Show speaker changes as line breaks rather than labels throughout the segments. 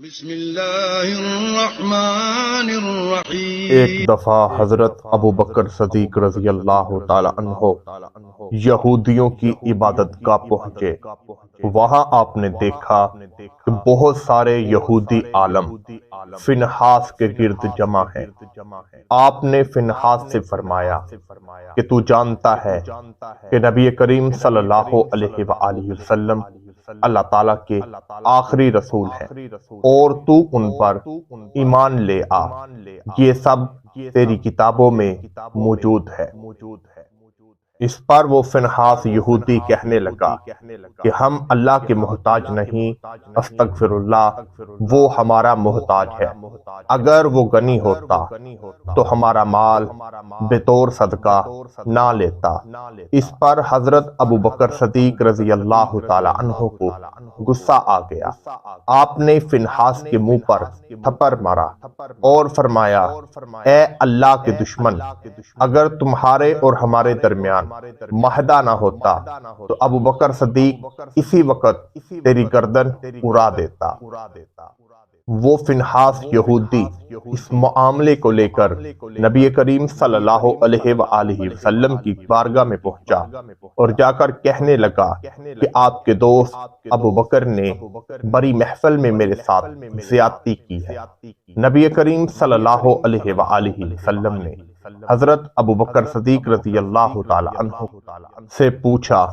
بسم اللہ الرحمن الرحیم۔
ایک دفعہ حضرت ابو بکر صدیق رضی اللہ تعالی عنہ یہودیوں کی عبادت گاہ پہنچے۔ وہاں آپ نے دیکھا کہ بہت سارے یہودی عالم فنحاس کے گرد جمع ہیں۔ آپ نے فنحاس سے فرمایا کہ تو جانتا ہے کہ نبی کریم صلی اللہ علیہ وآلہ وسلم اللہ تعالیٰ کے آخری رسول ہیں، اور تو ان پر ایمان لے آ، یہ سب تیری کتابوں میں موجود ہے۔ اس پر وہ فنحاس یہودی کہنے لگا کہ ہم اللہ کے محتاج نہیں، استغفر اللہ، وہ ہمارا محتاج ہے۔ اگر وہ غنی ہوتا تو ہمارا مال بطور صدقہ نہ لیتا۔ اس پر حضرت ابو بکر صدیق رضی اللہ تعالی عنہ کو غصہ آ گیا۔ آپ نے فنحاس کے منہ پر تھپڑ مارا اور فرمایا، اے اللہ کے دشمن، اگر تمہارے اور ہمارے درمیان معاہدہ نہ ہوتا تو ابو بکر صدیق اسی وقت تیری گردن اڑا دیتا۔ وہ فنحاس یہودی اس معاملے کو لے کر نبی کریم صلی اللہ علیہ وآلہ وسلم کی بارگاہ میں پہنچا اور جا کر کہنے لگا کہ آپ کے دوست ابو بکر نے بڑی محفل میں میرے ساتھ زیادتی کی ہے۔ نبی کریم صلی اللہ علیہ وآلہ وسلم نے حضرت ابو بکر صدیق رضی اللہ تعالی عنہ سے پوچھا،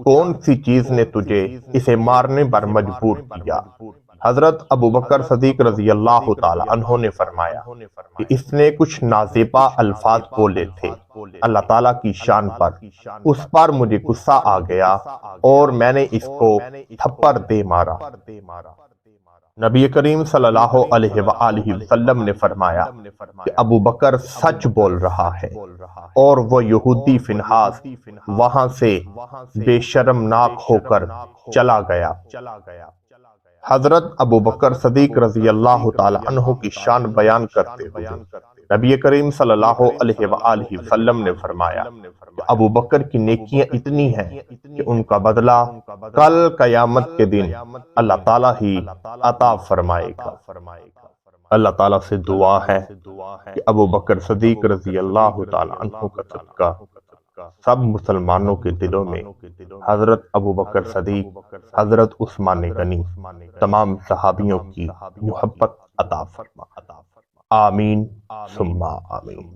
کون سی چیز نے تجھے اسے مارنے پر مجبور کیا؟ حضرت ابو بکر صدیق رضی اللہ تعالی عنہ نے فرمایا کہ اس نے کچھ نازیبا الفاظ بولے تھے اللہ تعالیٰ کی شان پر، اس پر مجھے غصہ آ گیا اور میں نے اس کو تھپڑ دے مارا۔ نبی کریم صلی اللہ علیہ وآلہ وسلم نے فرمایا کہ ابو بکر سچ بول رہا ہے، اور وہ یہودی فنحاس وہاں سے بے شرمناک ہو کر چلا گیا۔ حضرت ابو بکر صدیق رضی اللہ تعالی عنہ کی شان بیان کرتے ہوئے نبی کریم صلی اللہ علیہ وآلہ وسلم نے فرمایا کہ ابو بکر کی نیکیاں اتنی ہیں کہ ان کا بدلہ کل قیامت کے دن اللہ تعالیٰ ہی عطا فرمائے گا۔ اللہ تعالیٰ سے دعا ہے کہ ابو بکر صدیق رضی اللہ تعالی عنہ کا صدقہ سب مسلمانوں کے دلوں میں حضرت ابو بکر صدیق، حضرت عثمان غنی، تمام صحابیوں کی محبت عطا فرما۔ آمین ثم آمین۔